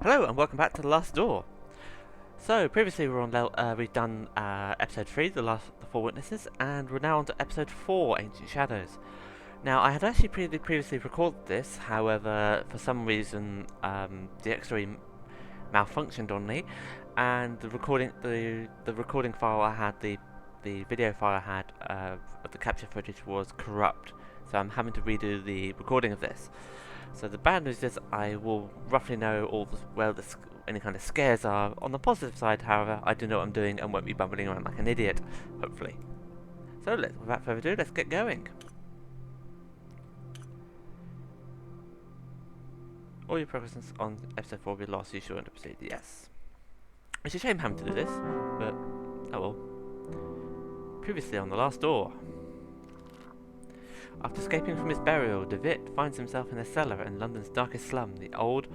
Hello and welcome back to The Last Door. So previously we were on we've done episode 3, the Four Witnesses, and we're now on to episode 4, Ancient Shadows. Now I had actually previously recorded this, however for some reason the X-ray malfunctioned on me, and the recording file I had, the video file I had of the capture footage was corrupt. So I'm having to redo the recording of this. So the bad news is I will roughly know any kind of scares are. On the positive side, however, I do know what I'm doing and won't be bumbling around like an idiot, hopefully. So without further ado, let's get going. All your progress on episode 4 will be lost, you should want to proceed, yes. It's a shame having to do this, but oh well. Previously on The Last Door. After escaping from his burial, Devitt finds himself in a cellar in London's darkest slum, the old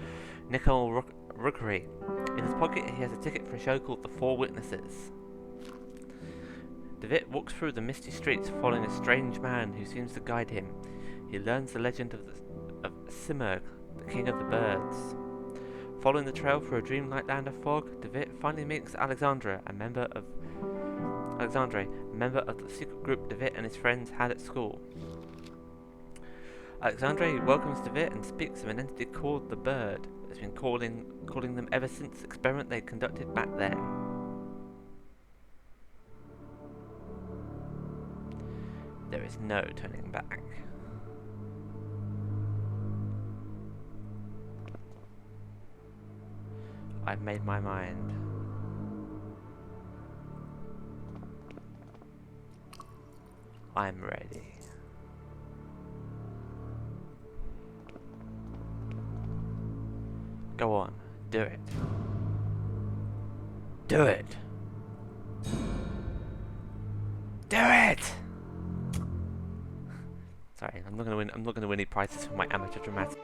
Nickel Rookery. In his pocket he has a ticket for a show called The Four Witnesses. Devitt walks through the misty streets following a strange man who seems to guide him. He learns the legend of Simurgh, the king of the birds. Following the trail through a dreamlike land of fog, Devitt finally meets Alexandre, a member of the secret group Devitt and his friends had at school. Alexandre welcomes Devitt and speaks of an entity called the Bird that's been calling them ever since the experiment they conducted back then. There is no turning back. I've made my mind. I'm ready. Go on, do it. Do it! Do it! Sorry, I'm not gonna win any prizes for my amateur dramatic.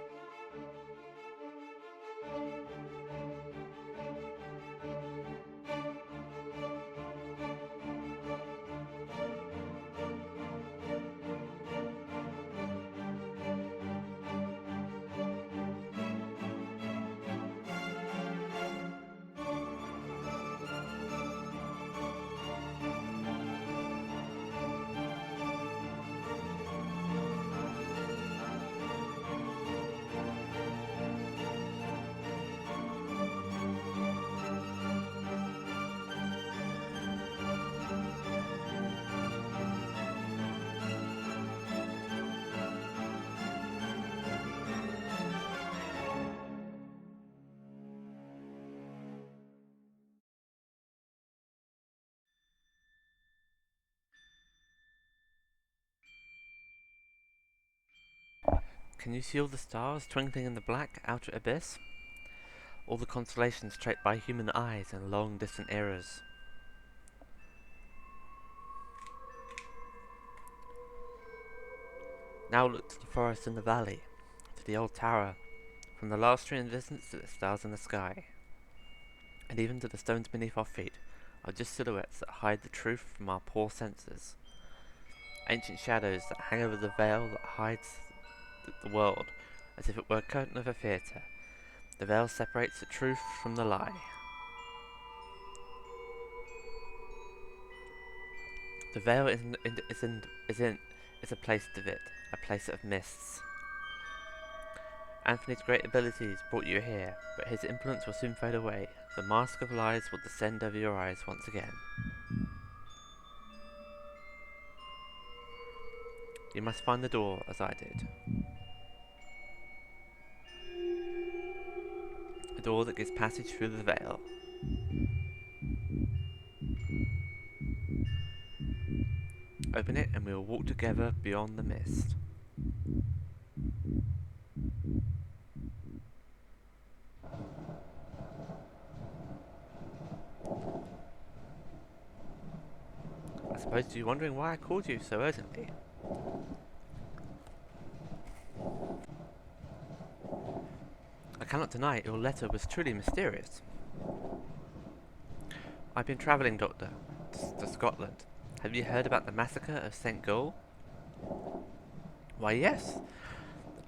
Can you see all the stars twinkling in the black outer abyss? All the constellations tracked by human eyes in long distant eras. Now look to the forest in the valley, to the old tower, from the last tree in the distance to the stars in the sky. And even to the stones beneath our feet are just silhouettes that hide the truth from our poor senses. Ancient shadows that hang over the veil that hides the world, as if it were a curtain of a theatre. The veil separates the truth from the lie. The veil is a place, Devitt, a place of mists. Anthony's great abilities brought you here, but his influence will soon fade away. The mask of lies will descend over your eyes once again. You must find the door, as I did. A door that gives passage through the veil. Open it and we will walk together beyond the mist. I suppose you're wondering why I called you so urgently. I cannot deny your letter was truly mysterious. I've been travelling, Doctor, to Scotland. Have you heard about the massacre of St. Gall? Why, yes.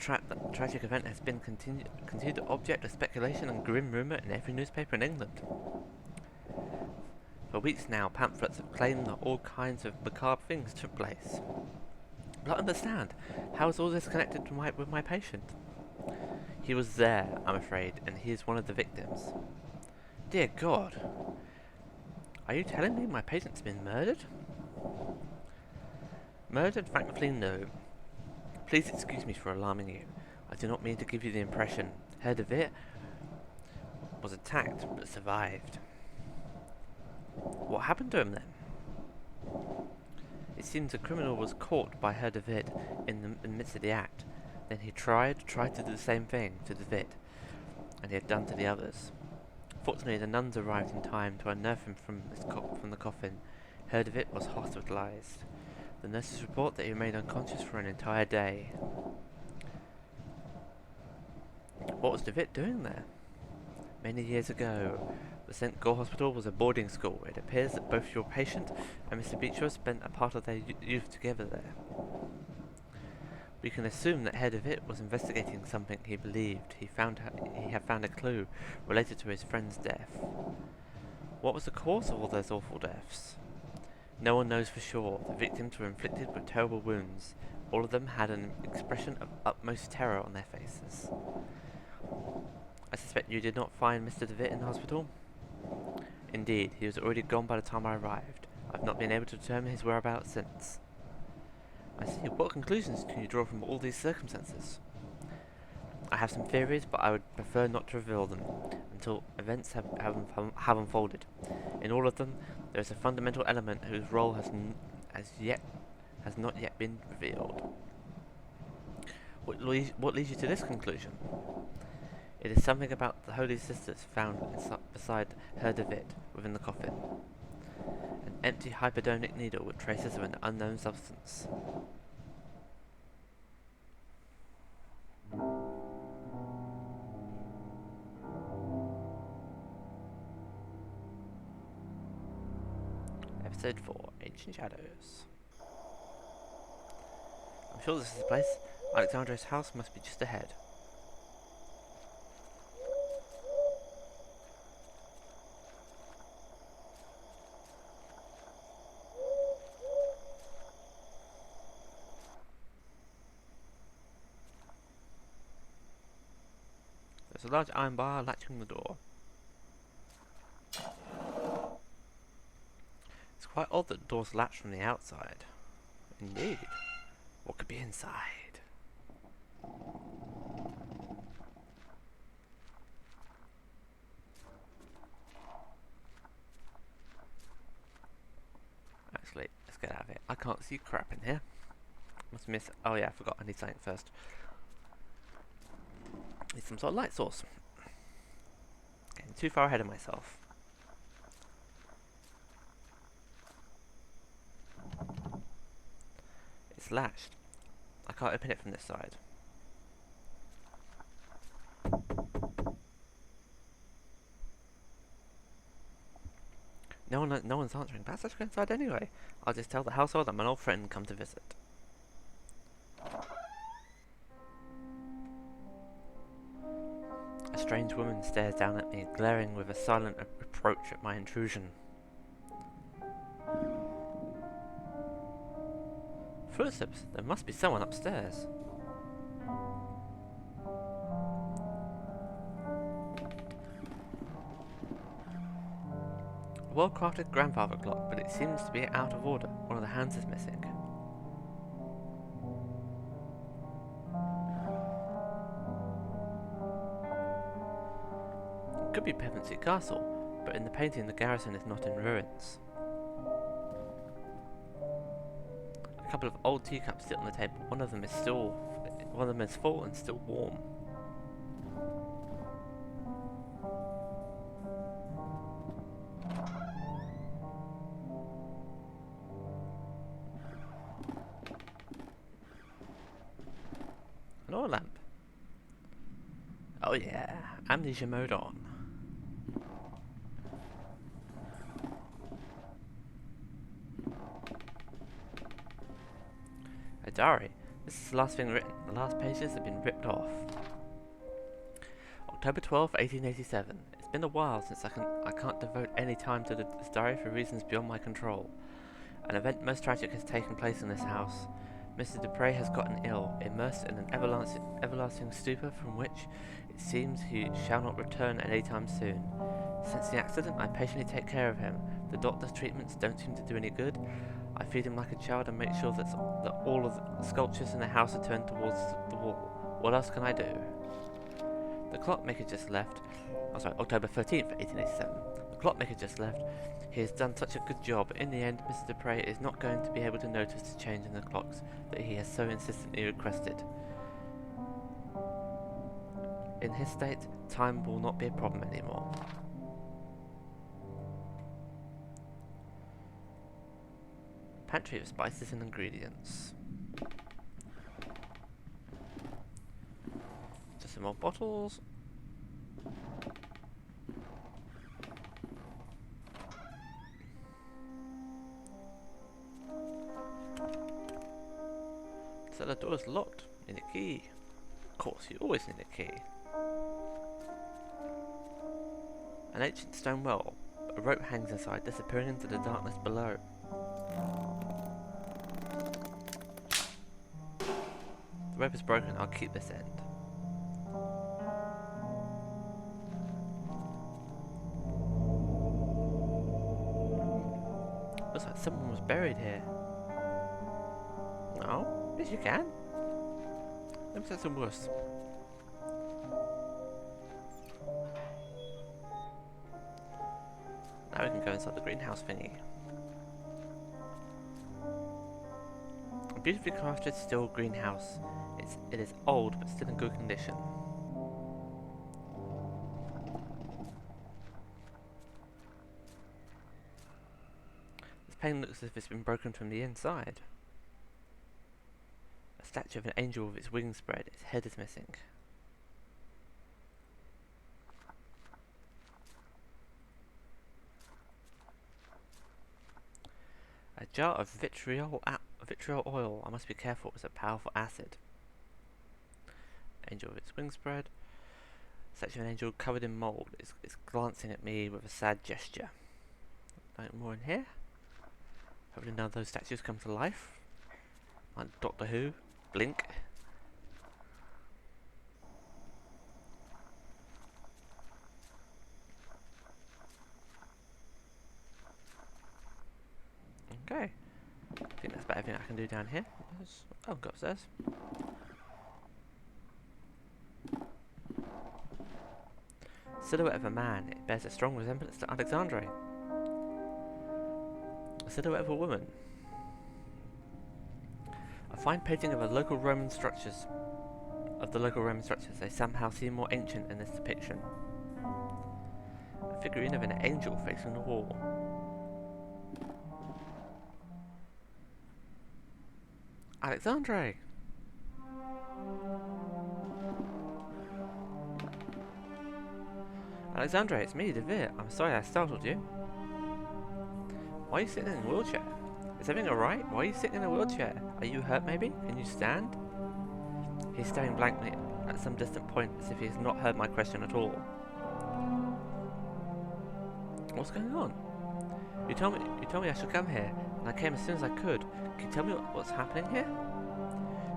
tragic event has been continued object of speculation and grim rumour in every newspaper in England. For weeks now, pamphlets have claimed that all kinds of macabre things took place. But I understand, how is all this connected to with my patient? He was there, I'm afraid, and he is one of the victims. Dear God! Are you telling me my patient's been murdered? Murdered? Thankfully, no. Please excuse me for alarming you. I do not mean to give you the impression. Herr Devitt was attacked, but survived. What happened to him then? It seems the criminal was caught by Herr Devitt in the midst of the act. Then he tried to do the same thing to Devitt, and he had done to the others. Fortunately, the nuns arrived in time to unearth him from the coffin. Herr Devitt was hospitalized. The nurses report that he remained unconscious for an entire day. What was Devitt doing there? Many years ago, the St. Gall Hospital was a boarding school. It appears that both your patient and Mr. Beecher spent a part of their youth together there. We can assume that Herr Devitt was investigating something he believed he had found a clue related to his friend's death. What was the cause of all those awful deaths? No one knows for sure. The victims were inflicted with terrible wounds. All of them had an expression of utmost terror on their faces. I suspect you did not find Mr. Devitt in the hospital? Indeed, he was already gone by the time I arrived. I've not been able to determine his whereabouts since. I see. What conclusions can you draw from all these circumstances? I have some theories, but I would prefer not to reveal them until events have unfolded. In all of them, there is a fundamental element whose role has not yet been revealed. What leads you to this conclusion? It is something about the Holy Sisters found beside Herr Devitt within the coffin. An empty hypodermic needle with traces of an unknown substance. Episode 4, Ancient Shadows. I'm sure this is the place. Alexandre's house must be just ahead. There's a large iron bar latching the door. It's quite odd that the door's latched from the outside. Indeed. What could be inside? Actually, let's get out of it. I can't see crap in here. Must miss. Oh yeah, I forgot. I need something first. Need some sort of light source. Getting too far ahead of myself. It's latched. I can't open it from this side. No one's answering. Perhaps I should go inside anyway. I'll just tell the household that my old friend come to visit. A strange woman stares down at me, glaring with a silent reproach at my intrusion. Footsteps. There must be someone upstairs. A well-crafted grandfather clock, but it seems to be out of order. One of the hands is missing. It could be Pevensey Castle, but in the painting the garrison is not in ruins. A couple of old teacups sit on the table. One of them is full and still warm. An oil lamp. Oh yeah, amnesia mode on. A diary. This is the last thing written. The last pages have been ripped off. October 12th, 1887. It's been a while since I can't devote any time to this diary for reasons beyond my control. An event most tragic has taken place in this house. Mr. Dupre has gotten ill, immersed in an everlasting stupor from which it seems he shall not return any time soon. Since the accident, I patiently take care of him. The doctor's treatments don't seem to do any good. I feed him like a child and make sure that all of the sculptures in the house are turned towards the wall. What else can I do? The clockmaker just left. Oh, sorry, October 13th, 1887. The clockmaker just left. He has done such a good job. In the end, Mr. Dupre is not going to be able to notice the change in the clocks that he has so insistently requested. In his state, time will not be a problem anymore. Pantry of spices and ingredients. Just some more bottles. So the door is locked. Need a key. Of course, you always need a key. An ancient stone well. A rope hangs inside, disappearing into the darkness below. The rope is broken. I'll keep this end. Looks like someone was buried here. No? Yes, you can. Let me set some worse. Now we can go inside the greenhouse thingy. A beautifully crafted steel greenhouse. It is old but still in good condition. This pane looks as if it's been broken from the inside. A statue of an angel with its wings spread. Its head is missing. A jar of vitriol oil. I must be careful, it's a powerful acid. Angel with its wings spread. Statue of an angel covered in mould. It's glancing at me with a sad gesture. Nothing more in here. Hopefully none of those statues come to life. Like Doctor Who. Blink. Okay. I think that's about everything I can do down here. Oh, go upstairs. Silhouette of a man. It bears a strong resemblance to Alexandre. A silhouette of a woman. A fine painting of the local Roman structures. They somehow seem more ancient in this depiction. A figurine of an angel facing the wall. Alexandre! Alexandre, it's me, Devitt. I'm sorry I startled you. Why are you sitting in a wheelchair? Is everything alright? Why are you sitting in a wheelchair? Are you hurt maybe? Can you stand? He's staring blankly at some distant point as if he has not heard my question at all. What's going on? You told me I should come here, and I came as soon as I could. Can you tell me what's happening here?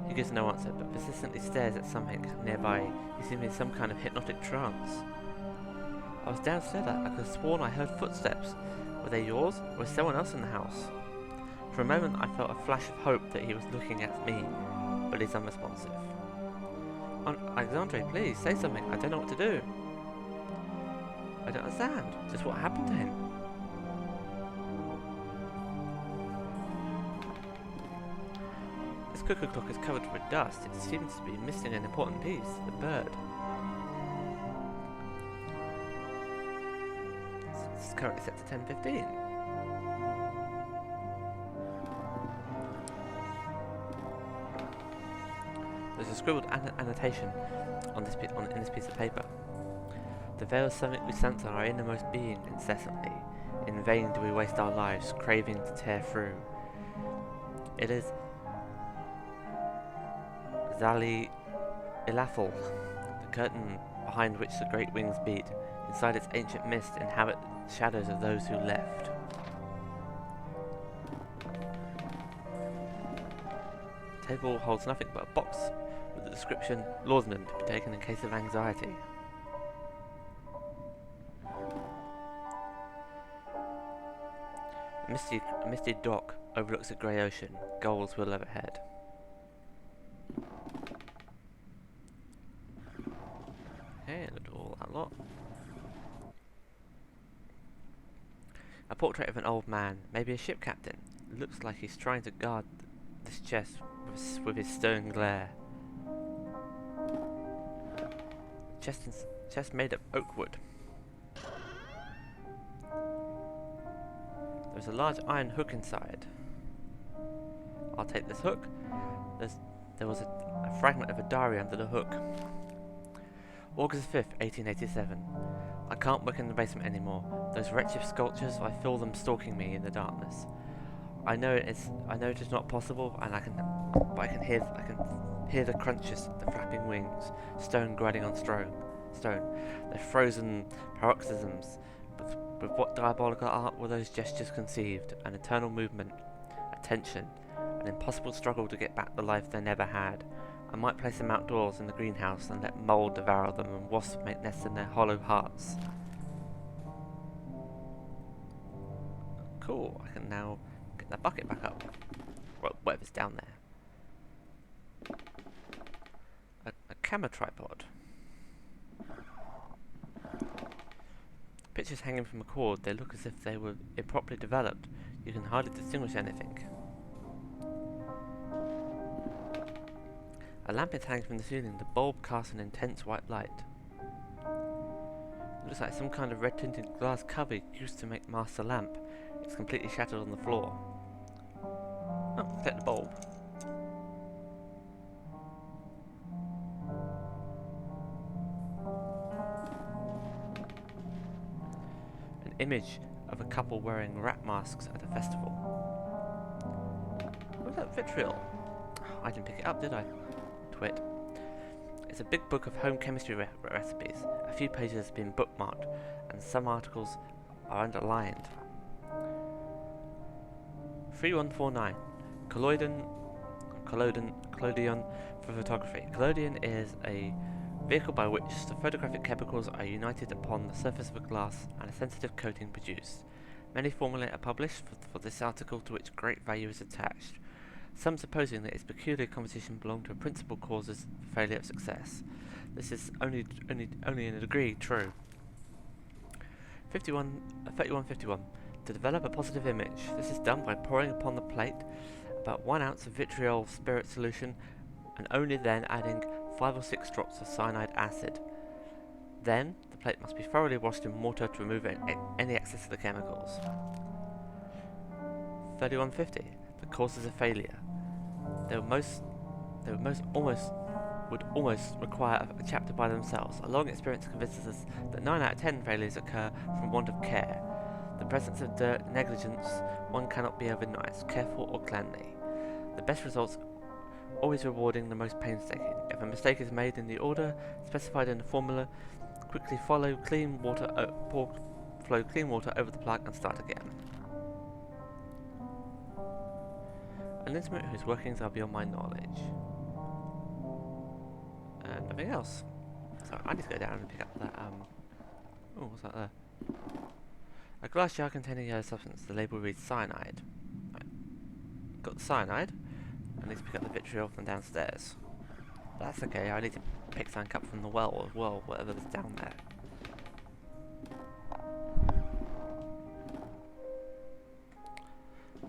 He gives no answer, but persistently stares at something nearby. He seems in some kind of hypnotic trance. I was downstairs. I could have sworn I heard footsteps. Were they yours, or was someone else in the house? For a moment I felt a flash of hope that he was looking at me, but he's unresponsive. Alexandre, please, say something. I don't know what to do. I don't understand. Just what happened to him? This cuckoo clock is covered with dust. It seems to be missing an important piece, the bird. It's currently set to 10:15. There's a scribbled annotation on in this piece of paper. The veils something we sense our innermost being incessantly. In vain do we waste our lives, craving to tear through. It is Zali Ilafal, the curtain behind which the great wings beat. Inside its ancient mist inhabit the shadows of those who left. The table holds nothing but a box with the description, laudanum to be taken in case of anxiety. A misty dock overlooks a grey ocean, gulls wheel overhead. Okay, look at all that lot. A portrait of an old man, maybe a ship captain. It looks like he's trying to guard this chest with his stone glare. Chest made of oak wood. There's a large iron hook inside. I'll take this hook. There was a fragment of a diary under the hook. August 5th, 1887. I can't work in the basement anymore. Those wretched sculptures, I feel them stalking me in the darkness. I know it is not possible, and I can hear the crunches, the flapping wings, stone grinding on stone. Their frozen paroxysms. But with what diabolical art were those gestures conceived? An eternal movement, a tension, an impossible struggle to get back the life they never had. I might place them outdoors in the greenhouse and let mould devour them and wasps make nests in their hollow hearts. Cool, I can now get that bucket back up. Well, whatever's down there. A camera tripod. Pictures hanging from a cord, they look as if they were improperly developed. You can hardly distinguish anything. A lamp is hanging from the ceiling. The bulb casts an intense white light. It looks like some kind of red-tinted glass cover used to make master lamp. It's completely shattered on the floor. Oh, take the bulb. An image of a couple wearing rat masks at a festival. What's that vitriol? I didn't pick it up, did I? Twit. It's a big book of home chemistry recipes. A few pages have been bookmarked, and some articles are underlined. 3149. Collodion for photography. Collodion is a vehicle by which the photographic chemicals are united upon the surface of a glass and a sensitive coating produced. Many formulae are published for this article, to which great value is attached. Some supposing that its peculiar composition belonged to principal causes for failure of success. This is only in a degree true. 3151. To develop a positive image. This is done by pouring upon the plate about 1 ounce of vitriol spirit solution, and only then adding 5 or 6 drops of cyanide acid. Then the plate must be thoroughly washed in water to remove any excess of the chemicals. 3150. The causes of failure. They would almost require a chapter by themselves. A long experience convinces us that 9 out of 10 failures occur from want of care. The presence of dirt, negligence, one cannot be over nice, careful or cleanly. The best results always rewarding the most painstaking. If a mistake is made in the order specified in the formula, quickly flow clean water over the plug and start again. An intimate whose workings are beyond my knowledge. And nothing else. So I need to go down and pick up that, oh, what's that there? A glass jar containing a substance. The label reads cyanide. Right. Got the cyanide. I need to pick up the vitriol from downstairs. That's okay, I need to pick something up from the well as well, whatever's down there.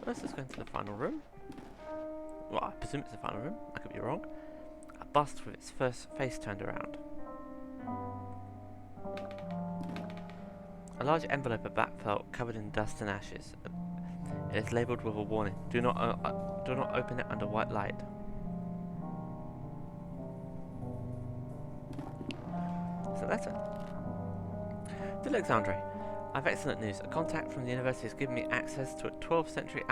Let's just go into the final room. Well, I presume it's the final room, I could be wrong. A bust with its first face turned around. A large envelope of black felt covered in dust and ashes. It is labelled with a warning. Do not open it under white light. It's a letter. Dear Alexandre, I have excellent news. A contact from the university has given me access to a 12th century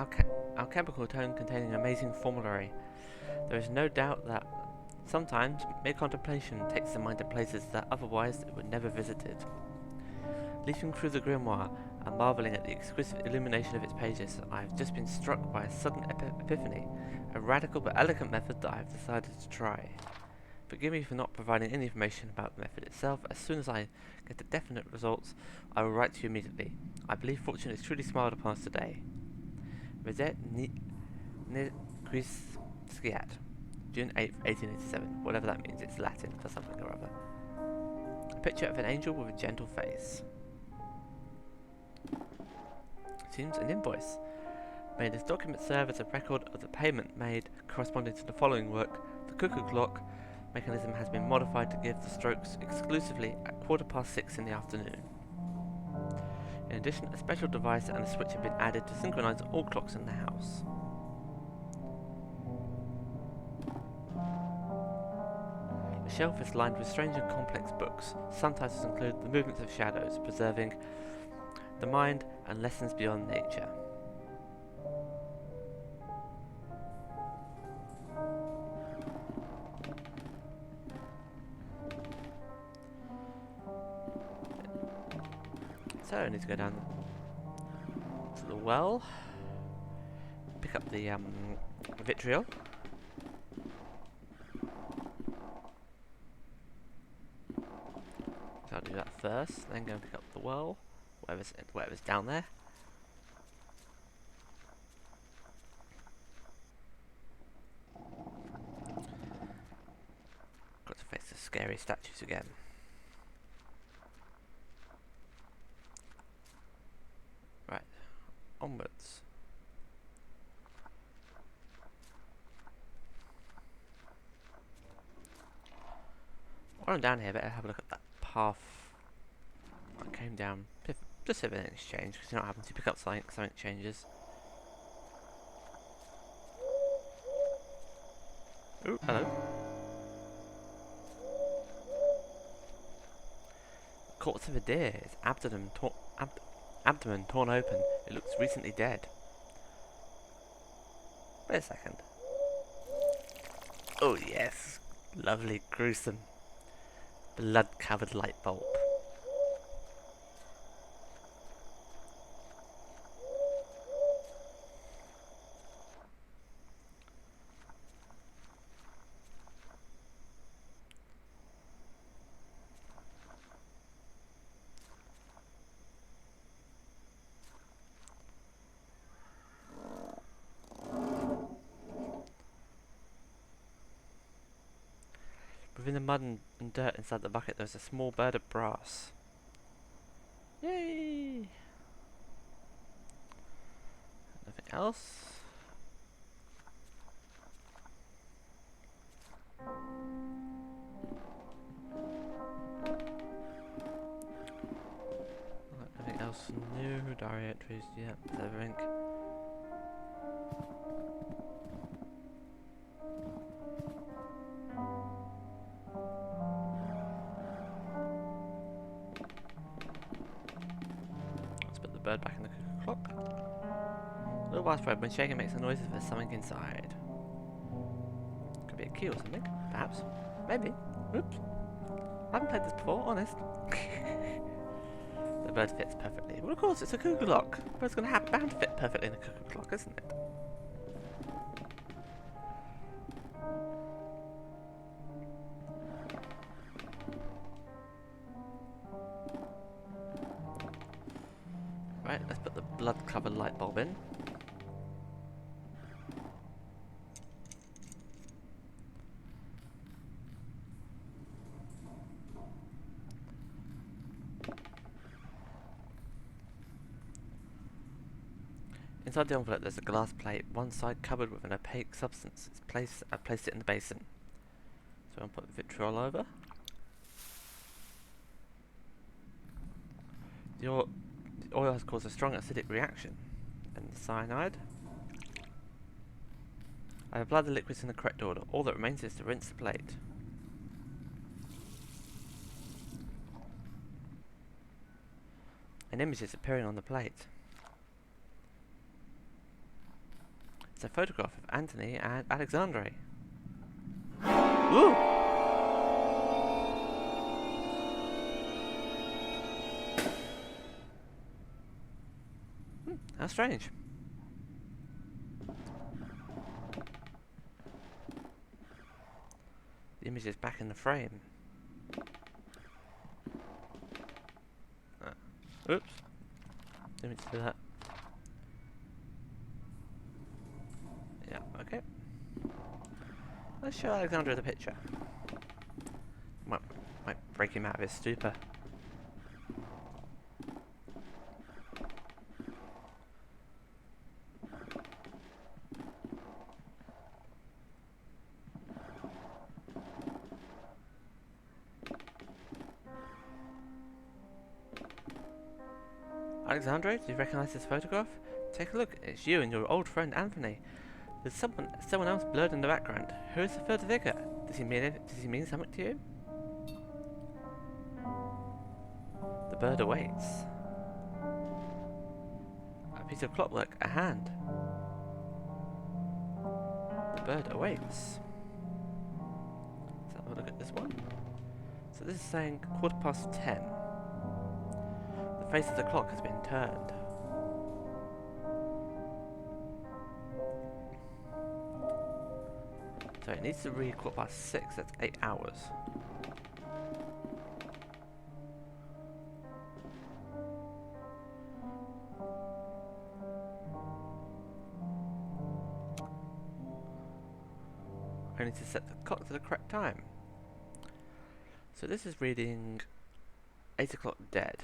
alchemical tome containing an amazing formulary. There is no doubt that Sometimes, mere contemplation takes the mind to places that otherwise it would never visited. Leafing through the grimoire and marvelling at the exquisite illumination of its pages, I have just been struck by a sudden epiphany, a radical but elegant method that I have decided to try. Forgive me for not providing any information about the method itself. As soon as I get the definite results, I will write to you immediately. I believe fortune has truly smiled upon us today. Reset Quisquiat, June 8th, 1887. Whatever that means, it's Latin for something or other. A picture of an angel with a gentle face. Seems an invoice. May this document serve as a record of the payment made corresponding to the following work. The cuckoo clock mechanism has been modified to give the strokes exclusively at 6:15 in the afternoon. In addition, a special device and a switch have been added to synchronize all clocks in the house. The shelf is lined with strange and complex books. Some titles include The Movements of Shadows, Preserving the Mind and Lessons Beyond Nature. So I need to go down to the well, pick up the vitriol. So I'll do that first, then go and pick up the well, whatever's down there. Got to face the scary statues again. Right, onwards. While I'm down here, better have a look at that path I came down. Just if anything's changed, because you're not having to pick up something changes. Ooh, hello. Corpse of a deer, its abdomen torn open. It looks recently dead. Wait a second. Oh yes, lovely, gruesome, blood-covered light bulb. Within the mud and dirt inside the bucket, there's a small bird of brass. Yay! Nothing else. Nothing else new. Diary entries. Yep, everything. Bird back in the cuckoo clock. A little while spread when shaking makes a noise if there's something inside. Could be a key or something, perhaps. Maybe. Oops. I haven't played this before, honest. The bird fits perfectly. Well, of course, it's a cuckoo clock. Bird's gonna have bound to fit perfectly in a cuckoo clock, isn't it? Right, let's put the blood-covered light bulb in. Inside the envelope there's a glass plate, one side covered with an opaque substance. I've placed it in the basin. So I'll put the vitriol over. The oil has caused a strong acidic reaction. And the cyanide. I have applied the liquids in the correct order. All that remains is to rinse the plate. An image is appearing on the plate. It's a photograph of Anthony and Alexandre. Ooh! How strange. The image is back in the frame. Oops. Didn't mean to do that. Yeah, okay. Let's show Alexandre the picture. Might break him out of his stupor. Alexandre, do you recognize this photograph? Take a look. It's you and your old friend Anthony. There's someone else blurred in the background. Who is the third figure? Does he mean something to you? The bird awaits. A piece of clockwork, a hand. The bird awaits. Let's have a look at this one. So this is saying 10:15. The face of the clock has been turned. So it needs to read 6:15, that's 8 hours. I need to set the clock to the correct time. So this is reading 8 o'clock dead.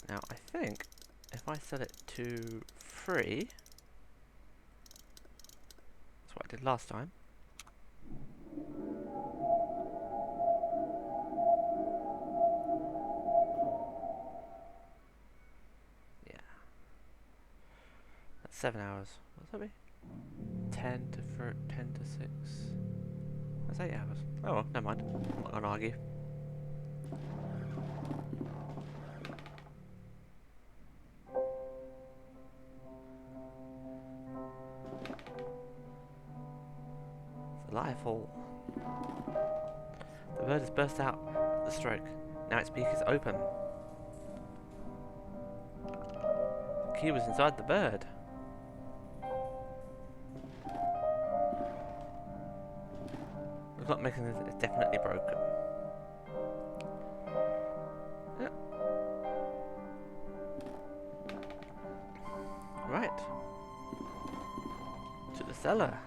Now I think if I set it to 3, that's what I did last time. Yeah. That's 7 hours. What's that be? 10 to 6. That's 8 hours. Oh well, never mind. I'm not gonna argue. Life-all. The bird has burst out at the stroke. Now its beak is open. The key was inside the bird. The clock mechanism is definitely broken. Yep. Right. To the cellar.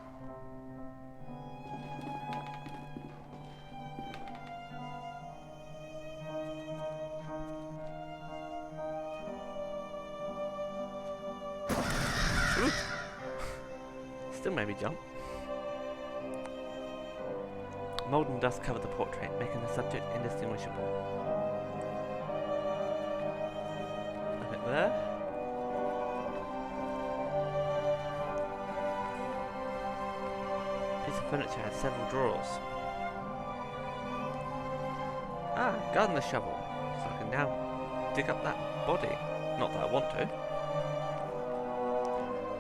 Still made me jump. Mould and dust covered the portrait, making the subject indistinguishable. Nothing there. Piece of furniture had several drawers. Ah, gardener's shovel. So I can now dig up that body. Not that I want to.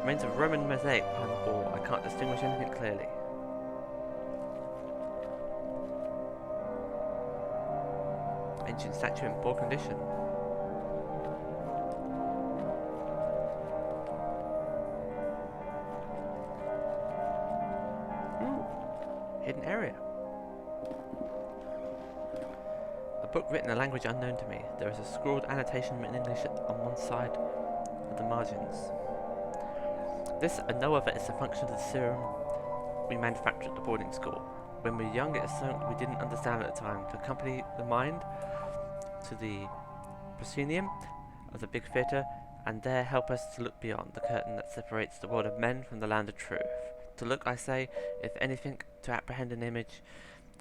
Remains of Roman mosaic behind the wall. I can't distinguish anything clearly. Ancient statue in poor condition. Hidden area. A book written in a language unknown to me. There is a scrawled annotation in English on one side of the margins. This and no other is the function of the serum we manufactured at the boarding school. When we were young, it is something we didn't understand at the time. To accompany the mind to the proscenium of the big theatre, and there help us to look beyond the curtain that separates the world of men from the land of truth. To look, I say, if anything, to apprehend an image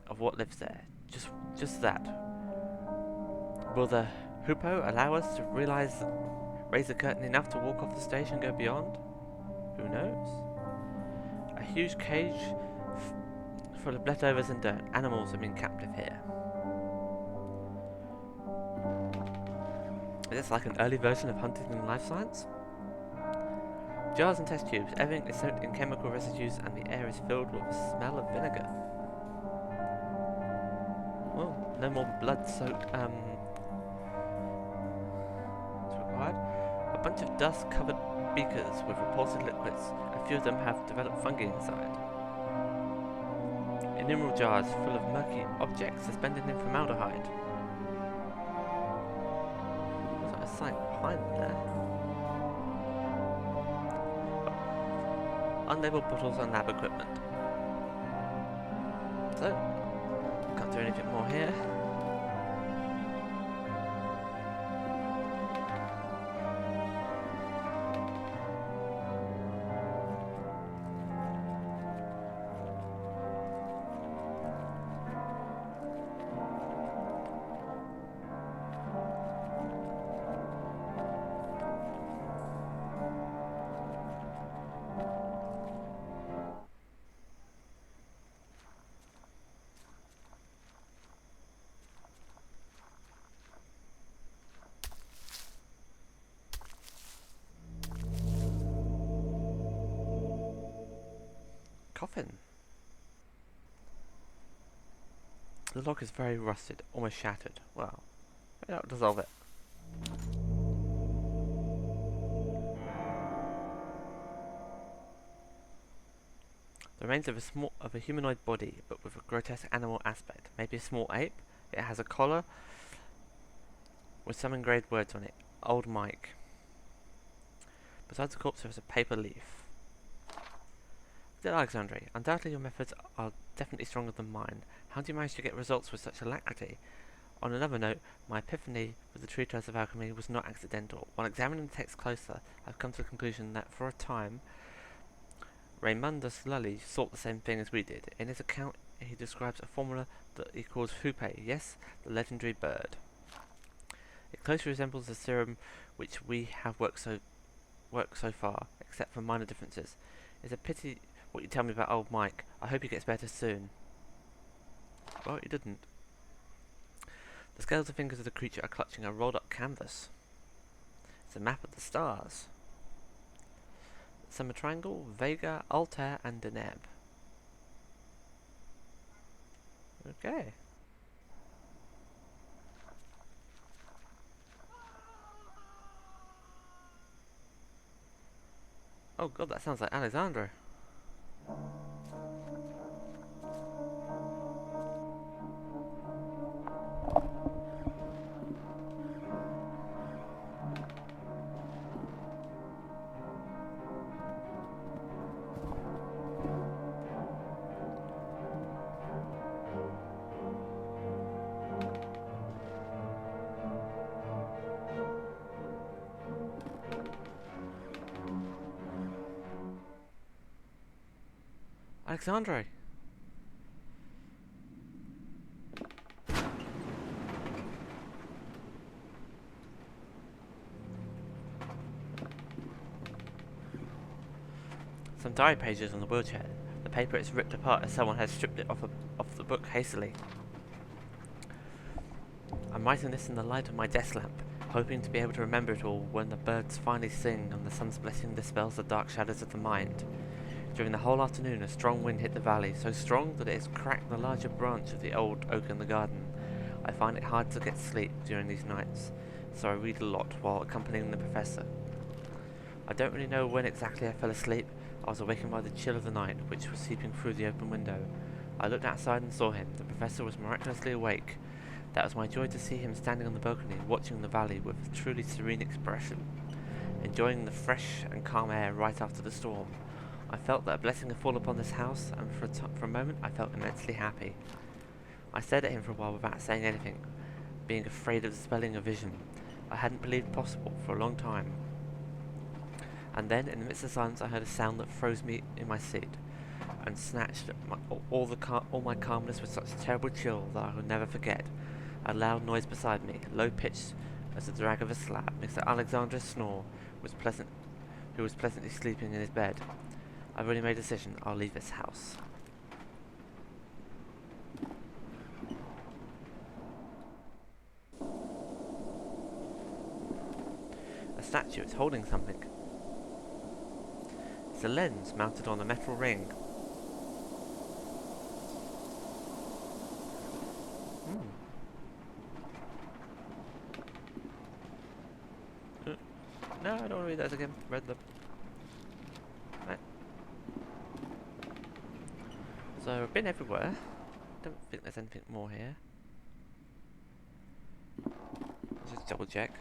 of what lives there. Just that. Will the hoopoe allow us to raise the curtain enough to walk off the stage and go beyond? Who knows? A huge cage full of leftovers and dirt. Animals have been captive here. Is this like an early version of Huntington Life Science? Jars and test tubes. Everything is soaked in chemical residues and the air is filled with the smell of vinegar. Well, no more blood soaked, is required. A bunch of dust-covered beakers with repulsive liquids. A few of them have developed fungi inside. Innumerable jars full of murky objects suspended in formaldehyde. What's that a sight behind there? Unlabeled bottles and lab equipment. So, can't do anything more here. Coffin. The lock is very rusted, almost shattered. Well, maybe that'll dissolve it. The remains of a humanoid body, but with a grotesque animal aspect. Maybe a small ape. It has a collar with some engraved words on it. Old Mike. Besides the corpse, there is a paper leaf. Dear Alexandre, undoubtedly your methods are definitely stronger than mine. How do you manage to get results with such alacrity? On another note, my epiphany with the treatise of alchemy was not accidental. While examining the text closer, I've come to the conclusion that for a time, Raymundus Lully sought the same thing as we did. In his account, he describes a formula that he calls Hoope, yes, the legendary bird. It closely resembles the serum which we have worked so far, except for minor differences. It's a pity what you tell me about old Mike. I hope he gets better soon. Well, he didn't. The skeletal fingers of the creature are clutching a rolled up canvas. It's a map of the stars. Summer Triangle, Vega, Altair, and Deneb. Okay. Oh god, that sounds like Alexandre. Alexandre! Some diary pages on the wheelchair. The paper is ripped apart as someone has stripped it off the book hastily. I'm writing this in the light of my desk lamp, hoping to be able to remember it all when the birds finally sing and the sun's blessing dispels the dark shadows of the mind. During the whole afternoon, a strong wind hit the valley, so strong that it has cracked the larger branch of the old oak in the garden. I find it hard to get sleep during these nights, so I read a lot while accompanying the professor. I don't really know when exactly I fell asleep. I was awakened by the chill of the night, which was seeping through the open window. I looked outside and saw him. The professor was miraculously awake. That was my joy to see him standing on the balcony, watching the valley with a truly serene expression, enjoying the fresh and calm air right after the storm. I felt that a blessing had fallen upon this house, and for a moment I felt immensely happy. I stared at him for a while without saying anything, being afraid of dispelling a vision I hadn't believed possible for a long time. And then, in the midst of silence, I heard a sound that froze me in my seat, and snatched all my calmness with such a terrible chill that I will never forget. A loud noise beside me, low-pitched as the drag of a slab. Mr. Alexandre's snore who was pleasantly sleeping in his bed. I've already made a decision. I'll leave this house. A statue is holding something. a lens mounted on a metal ring. No, I don't want to read those again. Read them. Right. So, I've been everywhere. Don't think there's anything more here. Let's just double check.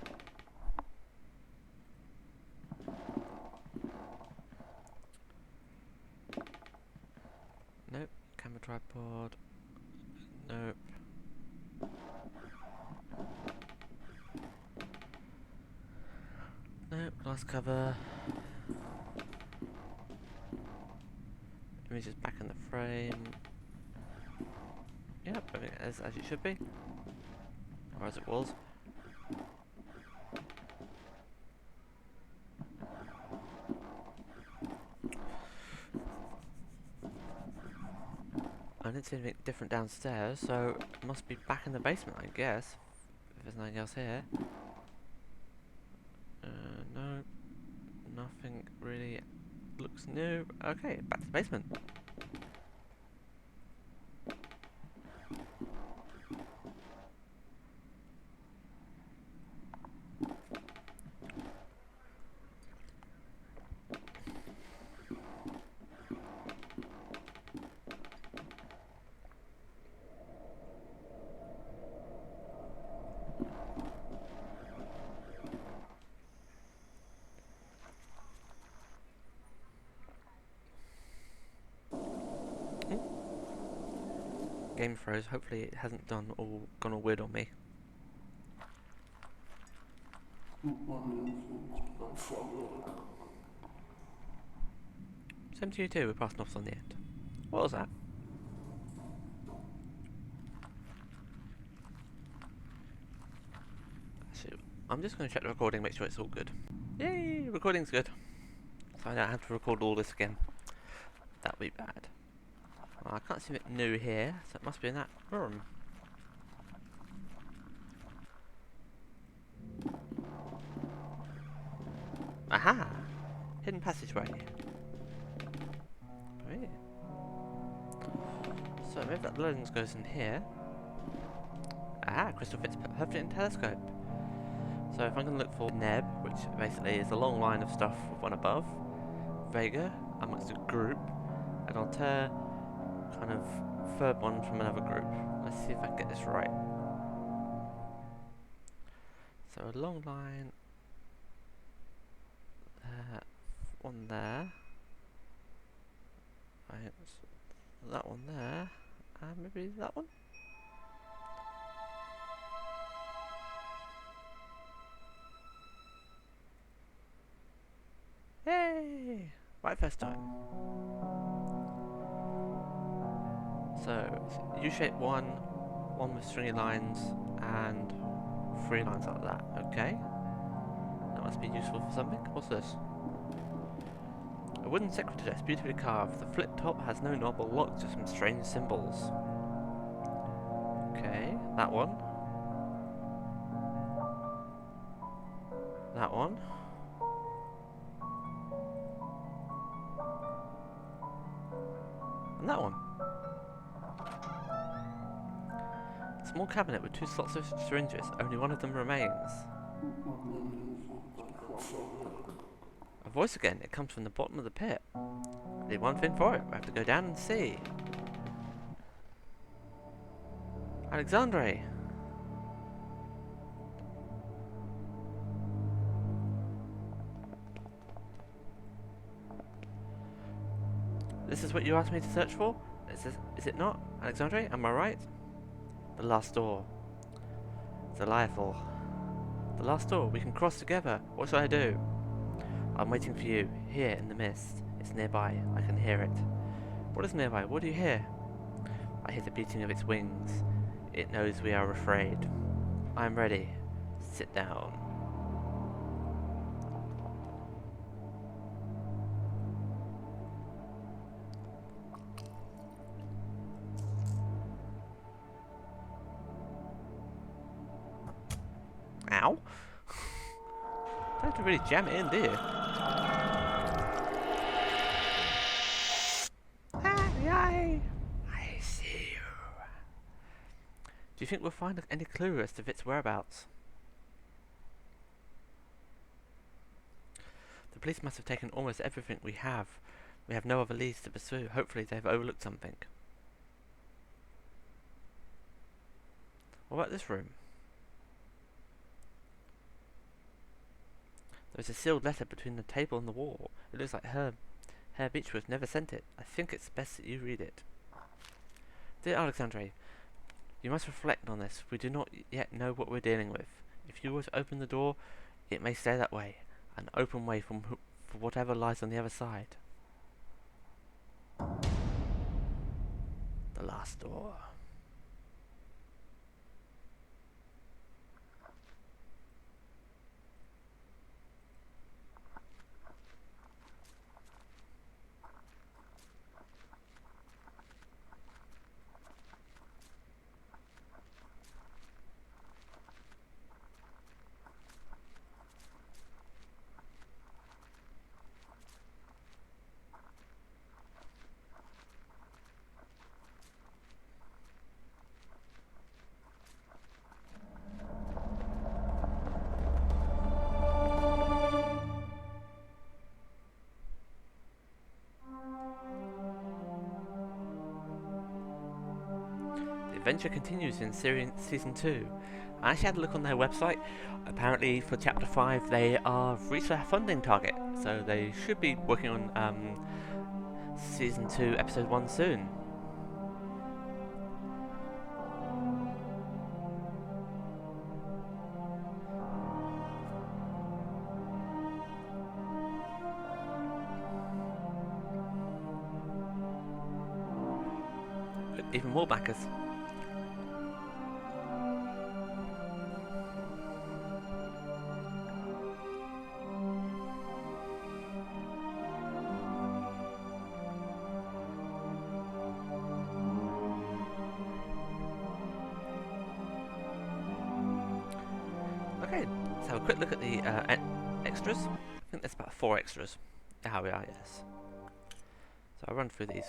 Nope. Camera tripod. Nope. Nope. Glass cover. Image is back in the frame. Yep, everything is as it should be. Or as it was. I didn't see anything different downstairs, so it must be back in the basement, I guess. If there's nothing else here. No, nothing really looks new. Okay, back to the basement. Game froze. Hopefully it hasn't gone all weird on me. Same to you too. We're passing off on the end. What was that? So I'm just going to check the recording, make sure it's all good. Yay! Recording's good. So I don't have to record all this again. That would be bad. Well, I can't see anything new here, so it must be in that room. Aha! Hidden passageway. Great. So maybe that lens goes in here. Aha! Crystal fits perfectly in telescope. So if I'm going to look for Neb, which basically is a long line of stuff with one above, Vega amongst a group, and Altair kind of third one from another group. Let's see if I can get this right. So a long line, one there, right, that one there, and maybe that one? Yay! Right first time. So, it's U-shaped one with stringy lines, and 3 lines like that. Okay. That must be useful for something. What's this? A wooden secretary desk, beautifully carved. The flip top has no knob or lock, just some strange symbols. Okay, that one. That one. And that one. Small cabinet with 2 slots of syringes, only one of them remains. A voice again, it comes from the bottom of the pit. Only one thing for it, we have to go down and see. Alexandre! This is what you asked me to search for? Is it not? Alexandre, am I right? The last door. Delightful. The last door. We can cross together. What shall I do? I'm waiting for you, here in the mist. It's nearby. I can hear it. What is nearby? What do you hear? I hear the beating of its wings. It knows we are afraid. I am ready. Sit down. Ow. Don't have to really jam it in, do you? you think we'll find any clue as to its whereabouts? The police must have taken almost everything we have. We have no other leads to pursue. Hopefully they've overlooked something. What about this room? There's a sealed letter between the table and the wall. It looks like Herr Beechworth never sent it. I think it's best that you read it. Dear Alexandre, you must reflect on this. We do not yet know what we're dealing with. If you were to open the door, it may stay that way. An open way for whatever lies on the other side. The last door. Adventure continues in season 2. I actually had a look on their website. Apparently for chapter 5 they are reached their funding target, so they should be working on season 2 episode 1 soon. Even more backers. Okay, let's have a quick look at the extras. I think there's about 4 extras. There we are, yes. So I'll run through these.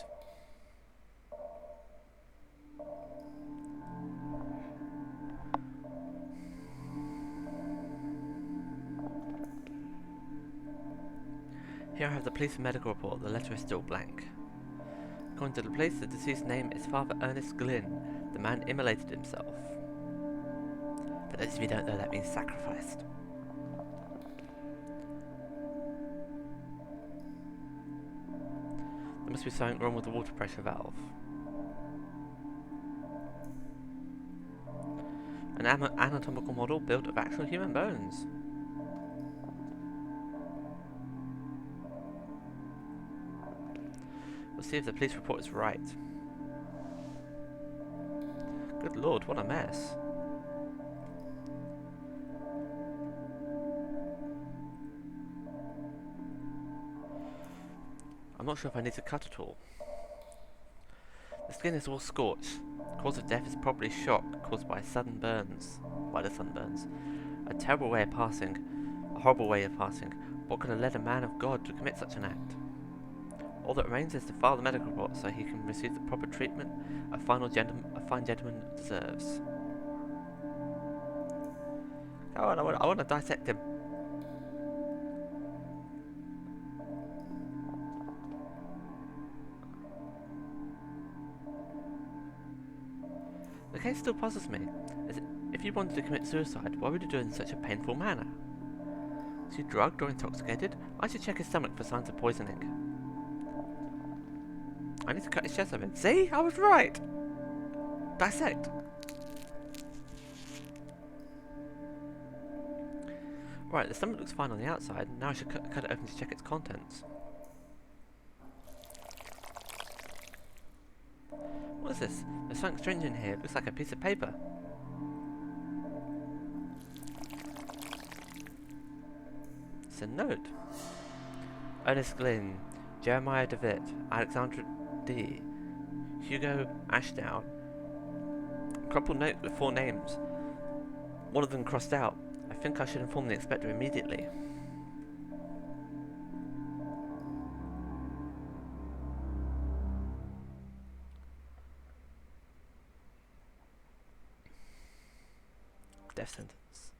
Here I have the police medical report. The letter is still blank. According to the police, the deceased's name is Father Ernest Glynn. The man immolated himself. For those of you who don't know, that means sacrificed. There must be something wrong with the water pressure valve. An anatomical model built of actual human bones. We'll see if the police report is right. Good lord, what a mess. I'm not sure if I need to cut at all. The skin is all scorched. Cause of death is probably shock caused by sudden burns. By the sunburns. A terrible way of passing. A horrible way of passing. What could have led a man of God to commit such an act? All that remains is to file the medical report so he can receive the proper treatment a fine gentleman deserves. Go on, I want to dissect him. The case still puzzles me. If you wanted to commit suicide, why would you do it in such a painful manner? Was he drugged or intoxicated? I should check his stomach for signs of poisoning. I need to cut his chest open. See? I was right! Dissect! Right, the stomach looks fine on the outside. Now I should cut it open to check its contents. What is this? There's something strange in here. It looks like a piece of paper. It's a note. Ernest Glynn, Jeremiah Devitt, Alexandre D, Hugo Ashdown. Crumpled note with 4 names. One of them crossed out. I think I should inform the inspector immediately. death sentence.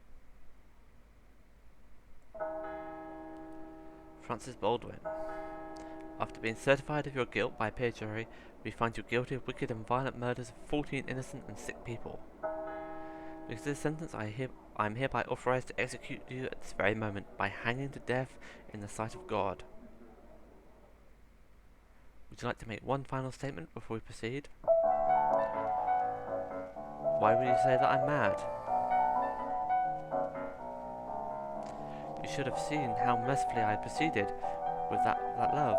Francis Baldwin. After being certified of your guilt by a peer jury, we find you guilty of wicked and violent murders of 14 innocent and sick people. Because of this sentence, I am hereby authorized to execute you at this very moment by hanging to death in the sight of God. Would you like to make one final statement before we proceed? Why would you say that I'm mad? You should have seen how mercifully I proceeded with that love.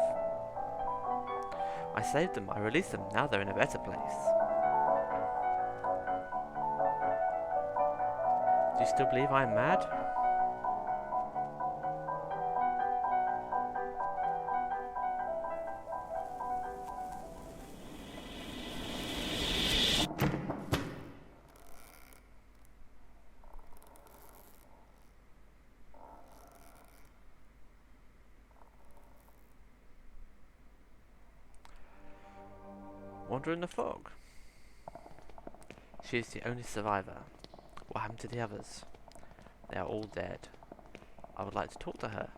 I saved them, I released them, now they're in a better place. Do you still believe I'm mad? Wander in the fog. She is the only survivor. What happened to the others? They are all dead. I would like to talk to her.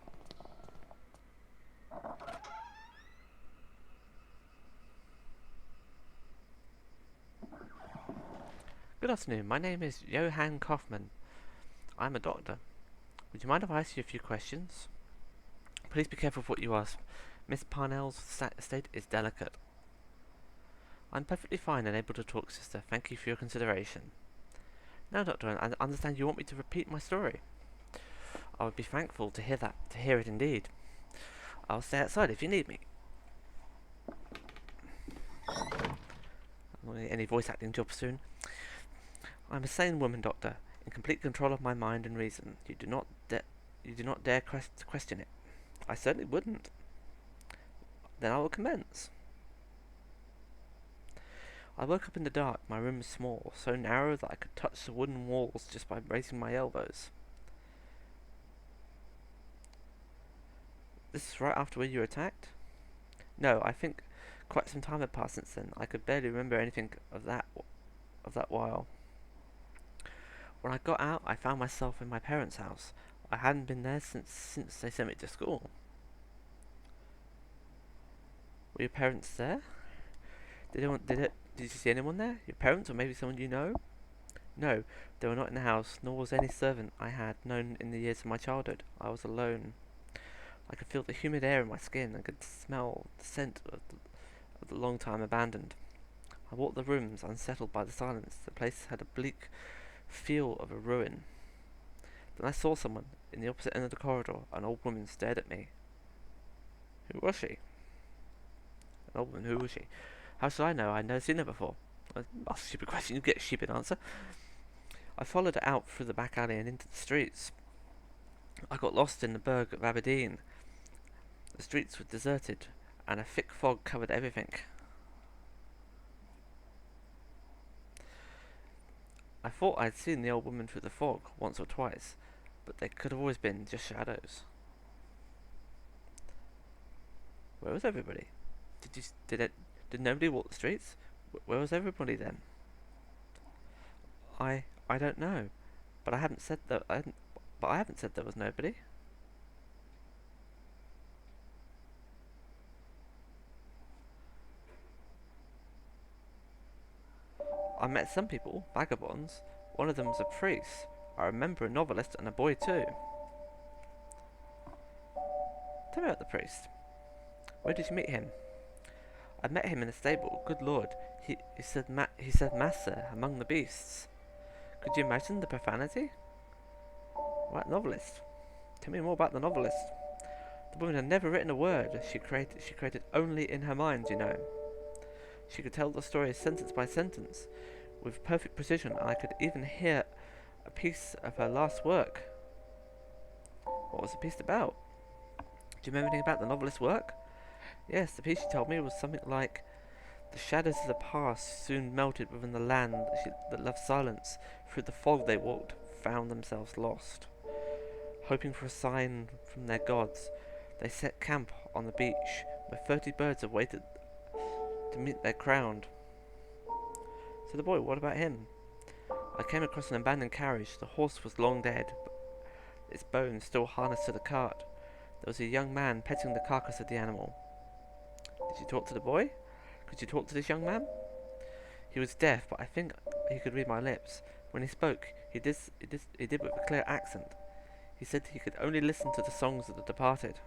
Good afternoon, my name is Johann Kaufmann. I'm a doctor. Would you mind if I ask you a few questions? Please be careful of what you ask. Miss Parnell's state is delicate. I'm perfectly fine and able to talk, sister. Thank you for your consideration. Now, doctor, I understand you want me to repeat my story. I would be thankful to hear it indeed. I'll stay outside if you need me. Any voice acting job soon? I'm a sane woman, doctor, in complete control of my mind and reason. You do not dare question it. I certainly wouldn't. Then I will commence. I woke up in the dark. My room was small, so narrow that I could touch the wooden walls just by raising my elbows. This is right after when you were attacked? No, I think quite some time had passed since then. I could barely remember anything of that while. When I got out, I found myself in my parents' house. I hadn't been there since they sent me to school. Were your parents there? Did you see anyone there? Your parents, or maybe someone you know? No, they were not in the house, nor was any servant I had known in the years of my childhood. I was alone. I could feel the humid air in my skin and could smell the scent of the long time abandoned. I walked the rooms, unsettled by the silence. The place had a bleak feel of a ruin. Then I saw someone in the opposite end of the corridor. An old woman stared at me. Who was she? An old woman, who was she? How should I know? I'd never seen her before. Ask a stupid question, you get a stupid answer. I followed her out through the back alley and into the streets. I got lost in the burg of Aberdeen. The streets were deserted, and a thick fog covered everything. I thought I'd seen the old woman through the fog once or twice, but they could have always been just shadows. Where was everybody? Did nobody walk the streets? Where was everybody then? I don't know, but I haven't said that. I haven't said there was nobody. I met some people, vagabonds. One of them was a priest. I remember a novelist and a boy too. Tell me about the priest. Where did you meet him? I met him in a stable. Good Lord, he said Massa among the beasts. Could you imagine the profanity? What novelist? Tell me more about the novelist. The woman had never written a word. She created only in her mind, you know. She could tell the story sentence by sentence with perfect precision, and I could even hear a piece of her last work. What was the piece about? Do you remember anything about the novelist's work? Yes, the piece she told me was something like, the shadows of the past soon melted within the land that loved silence. Through the fog they walked, found themselves lost. Hoping for a sign from their gods, they set camp on the beach, where 30 birds awaited to meet their crown. So the boy, what about him? I came across an abandoned carriage. The horse was long dead, but its bones still harnessed to the cart. There was a young man petting the carcass of the animal. Did you talk to the boy? Could you talk to this young man? He was deaf, but I think he could read my lips. When he spoke, he did with a clear accent. He said he could only listen to the songs of the departed.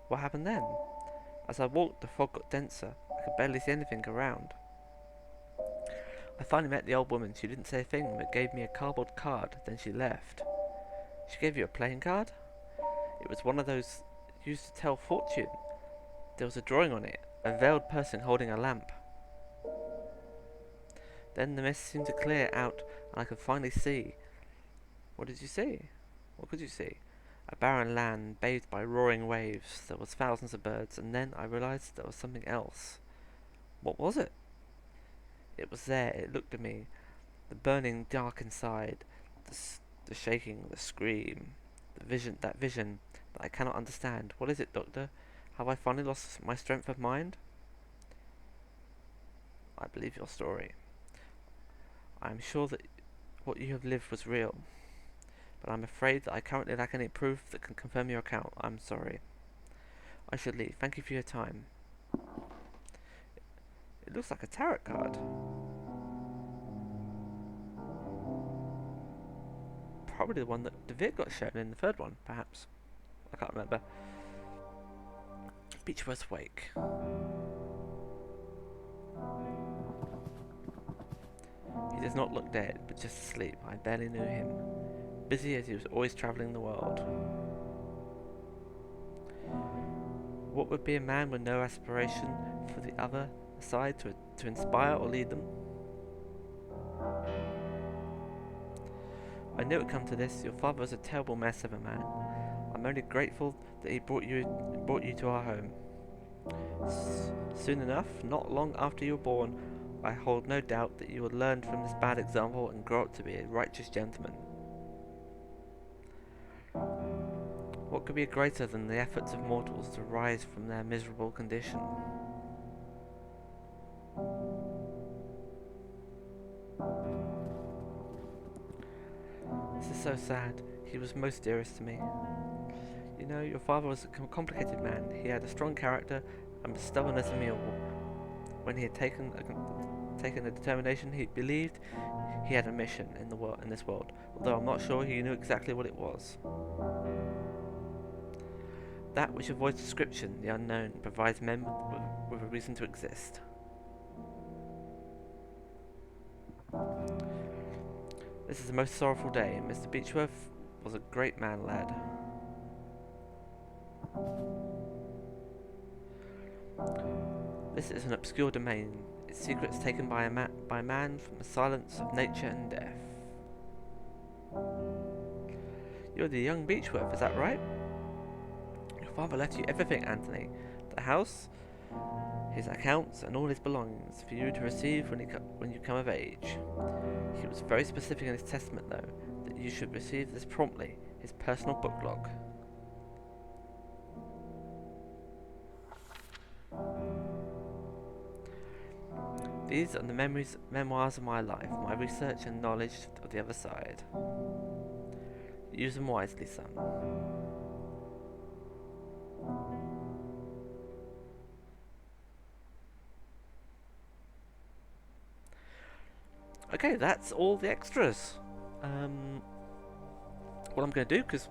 What happened then? As I walked, the fog got denser. I could barely see anything around. I finally met the old woman. She didn't say a thing, but gave me a cardboard card. Then she left. She gave you a playing card? It was one of those used to tell fortune. There was a drawing on it, a veiled person holding a lamp. Then the mist seemed to clear out, and I could finally see. What did you see? What could you see? A barren land, bathed by roaring waves. There was thousands of birds, and then I realized there was something else. What was it? It was there. It looked at me. The burning dark inside, the shaking, the scream, that vision that I cannot understand. What is it, Doctor? Have I finally lost my strength of mind? I believe your story. I am sure that what you have lived was real, but I'm afraid that I currently lack any proof that can confirm your account. I'm sorry. I should leave. Thank you for your time. It looks like a tarot card. Probably the one that Devitt got shown in the third one, perhaps. I can't remember. Beechworth's Wake. He does not look dead, but just asleep. I barely knew him. Busy as he was always travelling the world. What would be a man with no aspiration for the other side to inspire or lead them? I knew it would come to this. Your father was a terrible mess of a man. I'm only grateful that he brought you to our home. Soon enough, not long after you were born, I hold no doubt that you will learn from this bad example and grow up to be a righteous gentleman. What could be greater than the efforts of mortals to rise from their miserable condition? This is so sad. He was most dearest to me. You know, your father was a complicated man. He had a strong character and was stubborn as a mule. When he had taken a determination, he believed he had a mission in this world, although I'm not sure he knew exactly what it was. That which avoids description, the unknown, provides men with a reason to exist. This is a most sorrowful day. Mr. Beechworth was a great man, lad. This is an obscure domain, its secrets taken by man from the silence of nature and death. You're the young Beechworth, is that right? Your father left you everything, Anthony. The house, his accounts, and all his belongings for you to receive when you come of age. He was very specific in his testament, though, that you should receive this promptly, his personal book log. These are the memoirs of my life, my research and knowledge of the other side. Use them wisely, son. Okay, that's all the extras. What I'm going to do, because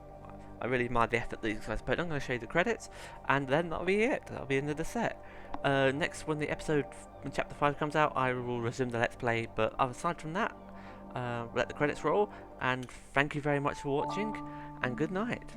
I really admire the effort that these guys put in, I'm going to show you the credits, and then that'll be it. That'll be the end of the set. Next, when chapter 5 comes out, I will resume the Let's Play, but aside from that, let the credits roll, and thank you very much for watching, and good night.